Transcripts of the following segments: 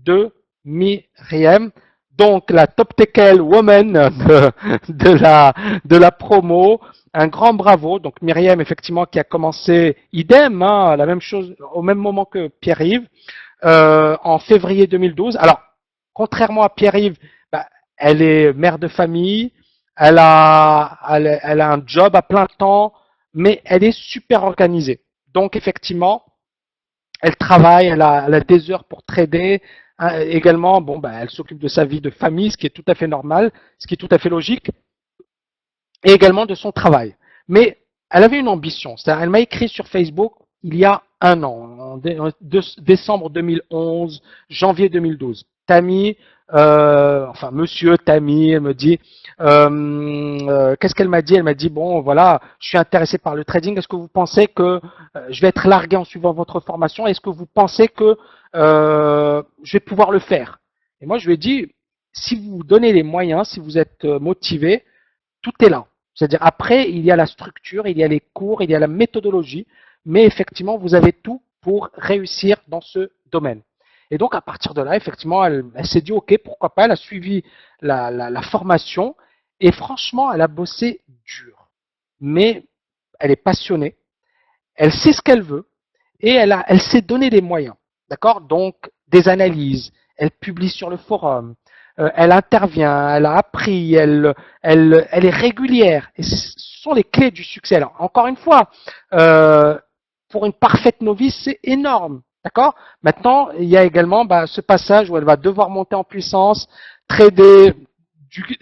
de Myriam, donc la top tackle woman de la promo. Un grand bravo. Donc Myriam, effectivement, qui a commencé idem, hein, la même chose au même moment que Pierre-Yves, en février 2012. Alors, contrairement à Pierre-Yves, bah, elle est mère de famille, elle a un job à plein temps, mais elle est super organisée. Donc, effectivement, elle travaille, elle a des heures pour trader. Également, bon, bah, elle s'occupe de sa vie de famille, ce qui est tout à fait normal, ce qui est tout à fait logique, et également de son travail. Mais elle avait une ambition. Elle m'a écrit sur Facebook il y a un an, en décembre 2011, janvier 2012. Tammy, enfin Monsieur Tammy, elle me dit, qu'est-ce qu'elle m'a dit? Elle m'a dit, bon voilà, je suis intéressé par le trading. Est-ce que vous pensez que je vais être largué en suivant votre formation? Est-ce que vous pensez que je vais pouvoir le faire? Et moi je lui ai dit, si vous vous donnez les moyens, si vous êtes motivé, tout est là. C'est-à-dire après, il y a la structure, il y a les cours, il y a la méthodologie, mais effectivement, vous avez tout pour réussir dans ce domaine. Et donc, à partir de là, effectivement, elle s'est dit, OK, pourquoi pas, elle a suivi la formation, et franchement, elle a bossé dur. Mais elle est passionnée, elle sait ce qu'elle veut, et elle s'est donné les moyens. D'accord? Donc, des analyses, elle publie sur le forum, elle intervient, elle a appris, elle est régulière. Et ce sont les clés du succès. Alors, encore une fois, pour une parfaite novice, c'est énorme. D'accord? Maintenant, il y a également ce passage où elle va devoir monter en puissance, trader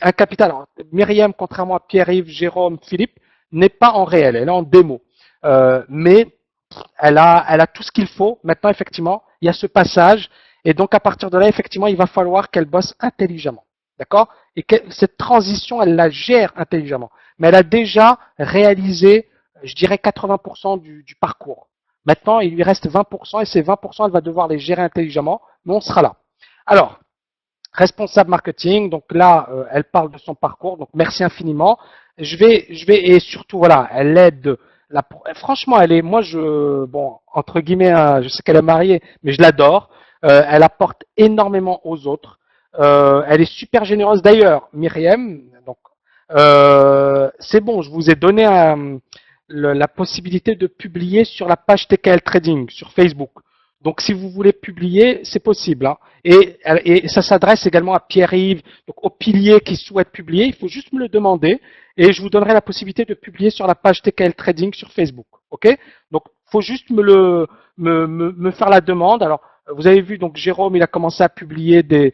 un capital. Alors, Myriam, contrairement à Pierre-Yves, Jérôme, Philippe, n'est pas en réel, elle est en démo. Mais elle a tout ce qu'il faut. Maintenant, effectivement, il y a ce passage. Et donc, à partir de là, effectivement, il va falloir qu'elle bosse intelligemment. D'accord? Et que cette transition, elle la gère intelligemment. Mais elle a déjà réalisé, je dirais, 80% du parcours. Maintenant, il lui reste 20%, et ces 20%, elle va devoir les gérer intelligemment, mais on sera là. Alors, responsable marketing, donc là, elle parle de son parcours, donc merci infiniment. Et surtout, voilà, elle aide. Franchement, elle est, moi, bon, entre guillemets, hein, je sais qu'elle est mariée, mais je l'adore. Elle apporte énormément aux autres. Elle est super généreuse. D'ailleurs, Myriam, donc, c'est bon, je vous ai donné la possibilité de publier sur la page TKL Trading sur Facebook. Donc, si vous voulez publier, c'est possible. Hein. Et ça s'adresse également à Pierre-Yves, donc aux piliers qui souhaitent publier. Il faut juste me le demander et je vous donnerai la possibilité de publier sur la page TKL Trading sur Facebook. Ok? Donc, il faut juste me faire la demande. Alors, vous avez vu, donc Jérôme, il a commencé à publier des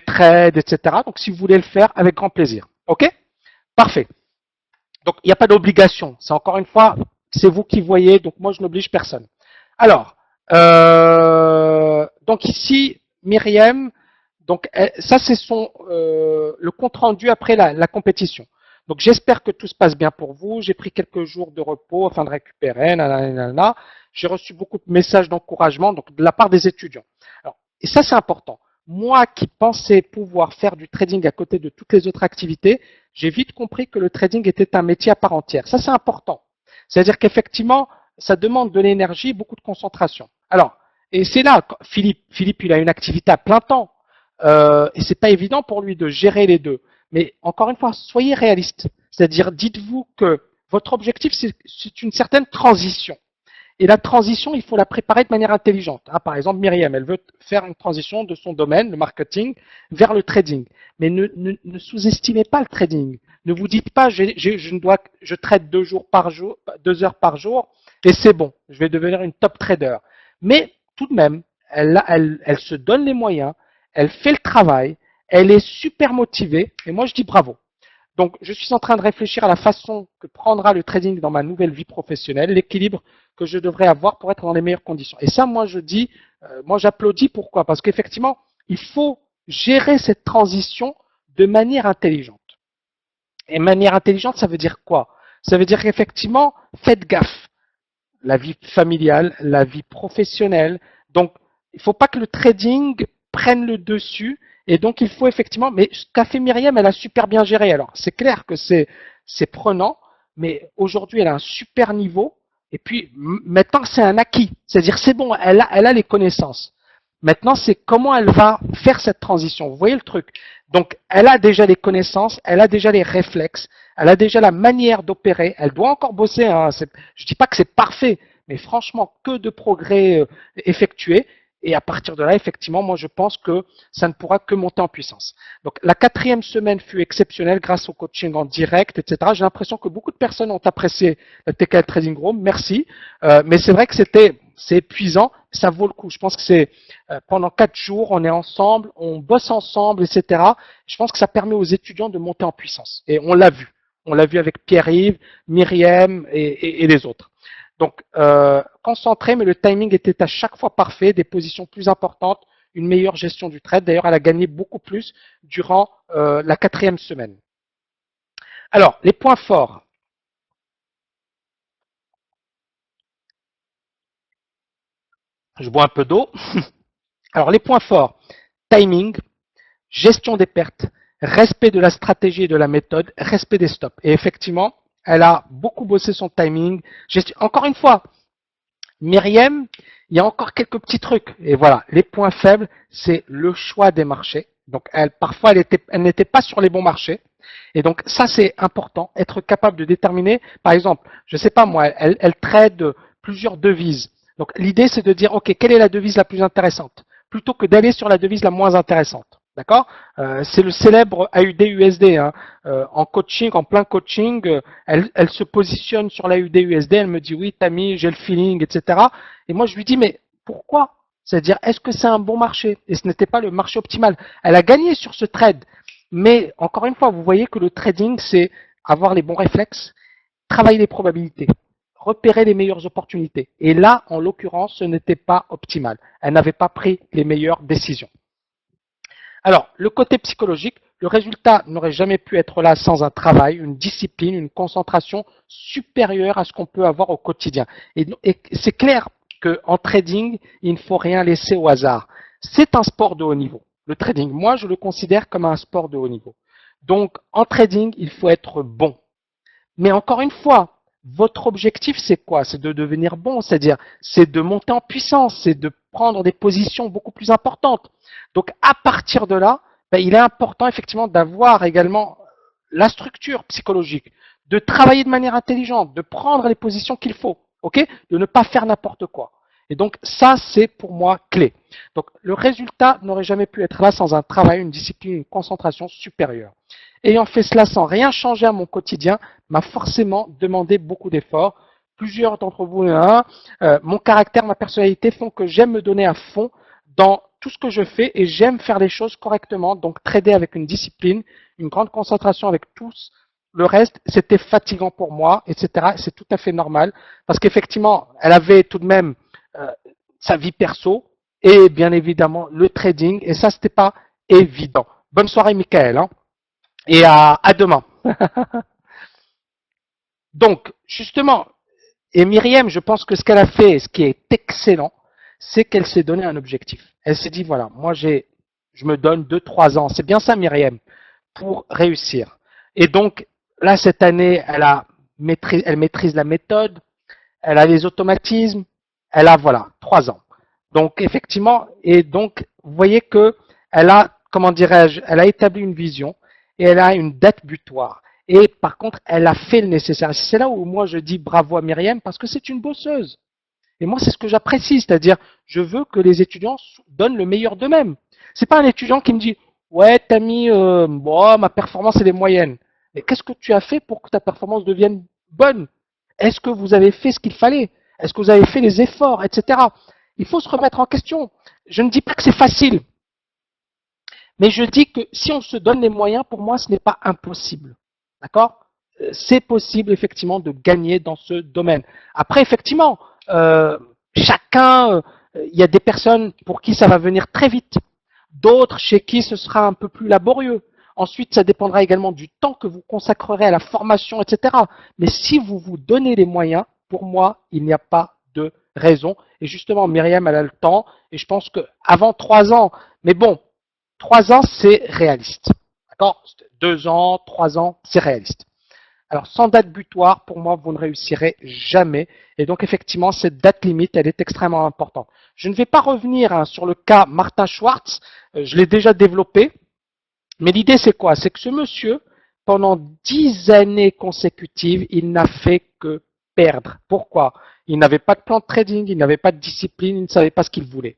trades, etc. Donc, si vous voulez le faire, avec grand plaisir. Ok? Parfait. Donc, il n'y a pas d'obligation. C'est encore une fois, c'est vous qui voyez. Donc, moi, je n'oblige personne. Alors, donc ici, Myriam, donc ça c'est le compte rendu après la compétition. Donc j'espère que tout se passe bien pour vous. J'ai pris quelques jours de repos afin de récupérer. Nanana. J'ai reçu beaucoup de messages d'encouragement donc de la part des étudiants. Alors, et ça c'est important. Moi qui pensais pouvoir faire du trading à côté de toutes les autres activités, j'ai vite compris que le trading était un métier à part entière. Ça c'est important. C'est-à-dire qu'effectivement, ça demande de l'énergie et beaucoup de concentration. Alors, et c'est là, Philippe, il a une activité à plein temps, et c'est pas évident pour lui de gérer les deux. Mais encore une fois, soyez réaliste. C'est-à-dire, dites-vous que votre objectif, c'est une certaine transition. Et la transition, il faut la préparer de manière intelligente. Hein, par exemple, Myriam, elle veut faire une transition de son domaine, le marketing, vers le trading. Mais ne sous-estimez pas le trading. Ne vous dites pas, je trade 2 heures par jour, et c'est bon, je vais devenir une top trader. Mais tout de même, elle se donne les moyens, elle fait le travail, elle est super motivée, et moi je dis bravo. Donc, je suis en train de réfléchir à la façon que prendra le trading dans ma nouvelle vie professionnelle, l'équilibre que je devrais avoir pour être dans les meilleures conditions. Et ça, moi, moi, j'applaudis. Pourquoi? Parce qu'effectivement, il faut gérer cette transition de manière intelligente. Et manière intelligente, ça veut dire quoi? Ça veut dire qu'effectivement, faites gaffe. La vie familiale, la vie professionnelle. Donc, il ne faut pas que le trading prenne le dessus. Et donc, il faut effectivement, mais ce qu'a fait Myriam, elle a super bien géré. Alors, c'est clair que c'est prenant, mais aujourd'hui, elle a un super niveau. Et puis, maintenant, c'est un acquis. C'est-à-dire, c'est bon, elle a les connaissances. Maintenant, c'est comment elle va faire cette transition. Vous voyez le truc? Donc, elle a déjà les connaissances, elle a déjà les réflexes, elle a déjà la manière d'opérer. Elle doit encore bosser. Hein. Je dis pas que c'est parfait, mais franchement, que de progrès effectués. Et à partir de là, effectivement, moi, je pense que ça ne pourra que monter en puissance. Donc, la 4e semaine fut exceptionnelle grâce au coaching en direct, etc. J'ai l'impression que beaucoup de personnes ont apprécié le TKL Trading Room. Merci. Mais c'est vrai que c'est épuisant. Ça vaut le coup. Je pense que c'est pendant 4 jours, on est ensemble, on bosse ensemble, etc. Je pense que ça permet aux étudiants de monter en puissance. Et on l'a vu. On l'a vu avec Pierre-Yves, Myriam et les autres. Donc, concentré, mais le timing était à chaque fois parfait, des positions plus importantes, une meilleure gestion du trade. D'ailleurs, elle a gagné beaucoup plus durant la 4e semaine. Alors, les points forts. Je bois un peu d'eau. Alors, les points forts. Timing, gestion des pertes, respect de la stratégie et de la méthode, respect des stops. Et effectivement, elle a beaucoup bossé son timing. Encore une fois, Myriam, il y a encore quelques petits trucs. Et voilà, les points faibles, c'est le choix des marchés. Donc, parfois, elle n'était pas sur les bons marchés. Et donc, ça, c'est important, être capable de déterminer, par exemple, je ne sais pas moi, elle trade plusieurs devises. Donc, l'idée, c'est de dire, OK, quelle est la devise la plus intéressante, plutôt que d'aller sur la devise la moins intéressante. D'accord? C'est le célèbre AUD-USD. Hein. En coaching, en plein coaching, elle se positionne sur l'AUD-USD, elle me dit, oui, Tammy, j'ai le feeling, etc. Et moi, je lui dis, mais pourquoi? C'est-à-dire, est-ce que c'est un bon marché? Et ce n'était pas le marché optimal. Elle a gagné sur ce trade. Mais encore une fois, vous voyez que le trading, c'est avoir les bons réflexes, travailler les probabilités, repérer les meilleures opportunités. Et là, en l'occurrence, ce n'était pas optimal. Elle n'avait pas pris les meilleures décisions. Alors, le côté psychologique, le résultat n'aurait jamais pu être là sans un travail, une discipline, une concentration supérieure à ce qu'on peut avoir au quotidien. Et c'est clair qu'en trading, il ne faut rien laisser au hasard. C'est un sport de haut niveau. Le trading, moi, je le considère comme un sport de haut niveau. Donc, en trading, il faut être bon. Mais encore une fois, votre objectif, c'est quoi? C'est de devenir bon, c'est-à-dire, c'est de monter en puissance, c'est de prendre des positions beaucoup plus importantes. Donc, à partir de là, ben, il est important effectivement d'avoir également la structure psychologique, de travailler de manière intelligente, de prendre les positions qu'il faut, ok? De ne pas faire n'importe quoi. Et donc, ça, c'est pour moi clé. Donc, le résultat n'aurait jamais pu être là sans un travail, une discipline, une concentration supérieure. Ayant fait cela sans rien changer à mon quotidien, m'a forcément demandé beaucoup d'efforts. Plusieurs d'entre vous, mon caractère, ma personnalité font que j'aime me donner à fond dans tout ce que je fais et j'aime faire les choses correctement. Donc, trader avec une discipline, une grande concentration avec tous. Le reste, c'était fatigant pour moi, etc. C'est tout à fait normal parce qu'effectivement, elle avait tout de même sa vie perso et bien évidemment le trading. Et ça, c'était pas évident. Bonne soirée, Michael. Hein. Et à demain. Donc, justement, et Myriam, je pense que ce qu'elle a fait, ce qui est excellent, c'est qu'elle s'est donné un objectif. Elle s'est dit, voilà, je me donne 2-3 ans. C'est bien ça, Myriam, pour réussir. Et donc, là, cette année, elle maîtrise la méthode, elle a les automatismes, elle a, voilà, 3 ans. Donc, effectivement, et donc, vous voyez que elle a, comment dirais-je, elle a établi une vision et elle a une date butoir. Et par contre, elle a fait le nécessaire. C'est là où moi je dis bravo à Myriam parce que c'est une bosseuse. Et moi, c'est ce que j'apprécie, c'est-à-dire, je veux que les étudiants donnent le meilleur d'eux-mêmes. C'est pas un étudiant qui me dit, ouais, t'as mis, bon, ma performance elle est moyenne. Mais qu'est-ce que tu as fait pour que ta performance devienne bonne? Est-ce que vous avez fait ce qu'il fallait? Est-ce que vous avez fait les efforts, etc. Il faut se remettre en question. Je ne dis pas que c'est facile, mais je dis que si on se donne les moyens, pour moi, ce n'est pas impossible. D'accord? C'est possible, effectivement, de gagner dans ce domaine. Après, effectivement, chacun, il y a des personnes pour qui ça va venir très vite, d'autres chez qui ce sera un peu plus laborieux. Ensuite, ça dépendra également du temps que vous consacrerez à la formation, etc. Mais si vous vous donnez les moyens, pour moi, il n'y a pas de raison. Et justement, Myriam, elle a le temps. Et je pense qu'avant 3 ans, mais bon, 3 ans, c'est réaliste. D'accord? 2 ans, 3 ans, c'est réaliste. Alors, sans date butoir, pour moi, vous ne réussirez jamais. Et donc, effectivement, cette date limite, elle est extrêmement importante. Je ne vais pas revenir sur le cas Martin Schwartz. Je l'ai déjà développé. Mais l'idée, c'est quoi? C'est que ce monsieur, pendant 10 années consécutives, il n'a fait que perdre. Pourquoi? Il n'avait pas de plan de trading, il n'avait pas de discipline, il ne savait pas ce qu'il voulait.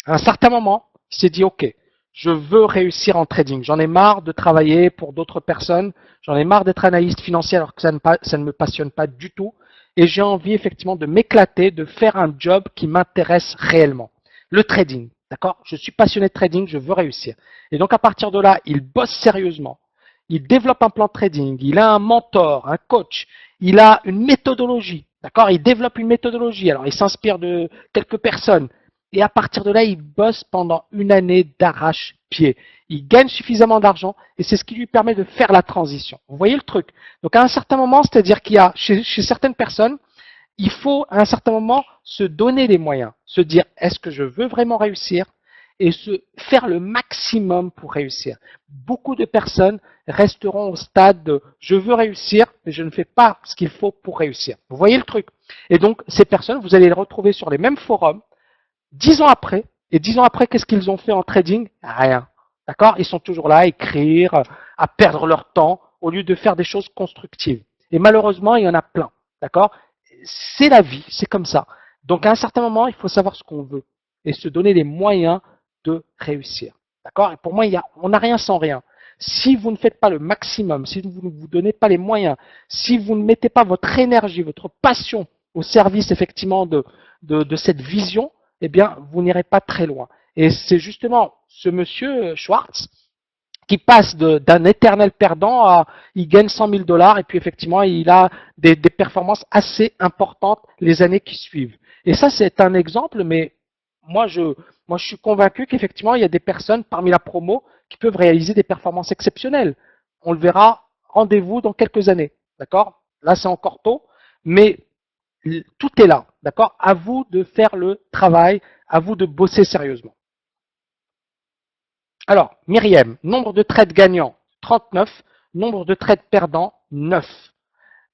À un certain moment, il s'est dit, OK, je veux réussir en trading. J'en ai marre de travailler pour d'autres personnes. J'en ai marre d'être analyste financier alors que ça ne me passionne pas du tout. Et j'ai envie effectivement de m'éclater, de faire un job qui m'intéresse réellement. Le trading, d'accord? Je suis passionné de trading, je veux réussir. Et donc à partir de là, il bosse sérieusement. Il développe un plan de trading. Il a un mentor, un coach. Il a une méthodologie, d'accord? Il développe une méthodologie. Alors il s'inspire de quelques personnes. Et à partir de là, il bosse pendant une année d'arrache-pied. Il gagne suffisamment d'argent et c'est ce qui lui permet de faire la transition. Vous voyez le truc? Donc à un certain moment, c'est-à-dire qu'il y a chez certaines personnes, il faut à un certain moment se donner les moyens, se dire est-ce que je veux vraiment réussir et faire le maximum pour réussir. Beaucoup de personnes resteront au stade de je veux réussir, mais je ne fais pas ce qu'il faut pour réussir. Vous voyez le truc? Et donc ces personnes, vous allez les retrouver sur les mêmes forums 10 ans après, et 10 ans après, qu'est-ce qu'ils ont fait en trading? Rien. D'accord? Ils sont toujours là à écrire, à perdre leur temps, au lieu de faire des choses constructives. Et malheureusement, il y en a plein. D'accord? C'est la vie, c'est comme ça. Donc à un certain moment, il faut savoir ce qu'on veut et se donner les moyens de réussir. D'accord? Et pour moi, on n'a rien sans rien. Si vous ne faites pas le maximum, si vous ne vous donnez pas les moyens, si vous ne mettez pas votre énergie, votre passion au service effectivement de cette vision, eh bien, vous n'irez pas très loin. Et c'est justement ce monsieur Schwartz qui passe d'un éternel perdant à il gagne 100 000 dollars et puis effectivement il a des performances assez importantes les années qui suivent. Et ça c'est un exemple, mais moi je, moi je suis convaincu qu'effectivement il y a des personnes parmi la promo qui peuvent réaliser des performances exceptionnelles. On le verra, rendez-vous dans quelques années, d'accord? Là c'est encore tôt, mais tout est là, d'accord? À vous de faire le travail, à vous de bosser sérieusement. Alors, Myriam, nombre de trades gagnants, 39, nombre de trades perdants, 9.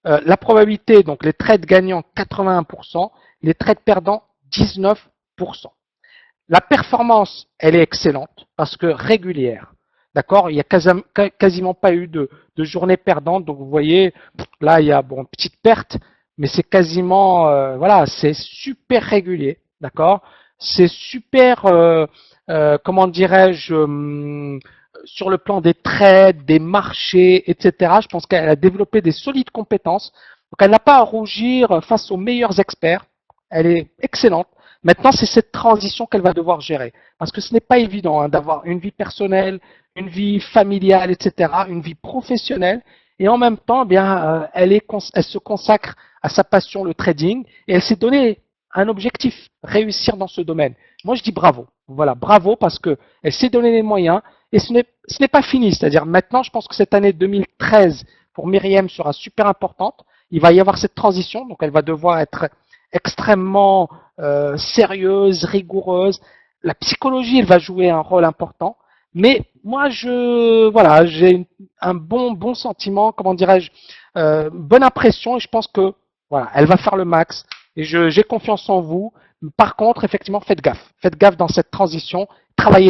La probabilité, donc les trades gagnants, 81%, les trades perdants, 19%. La performance, elle est excellente parce que régulière. D'accord? Il n'y a quasiment pas eu de journée perdante. Donc vous voyez, là il y a une petite perte, mais c'est quasiment, voilà, c'est super régulier. D'accord? C'est super, comment dirais-je, sur le plan des trades, des marchés, etc. Je pense qu'elle a développé des solides compétences. Donc elle n'a pas à rougir face aux meilleurs experts. Elle est excellente. Maintenant, c'est cette transition qu'elle va devoir gérer. Parce que ce n'est pas évident d'avoir une vie personnelle, une vie familiale, etc., une vie professionnelle, et en même temps, elle se consacre à sa passion, le trading, et elle s'est donné un objectif, réussir dans ce domaine. Moi, je dis bravo. Voilà, bravo parce que elle s'est donné les moyens, et ce n'est pas fini. C'est-à-dire maintenant, je pense que cette année 2013 pour Myriam sera super importante. Il va y avoir cette transition, donc elle va devoir être extrêmement sérieuse, rigoureuse. La psychologie, elle va jouer un rôle important. Mais moi, voilà, j'ai un bon sentiment, comment dirais-je, bonne impression, et je pense que voilà, elle va faire le max. Et j'ai confiance en vous. Par contre, effectivement, faites gaffe dans cette transition. Travaillez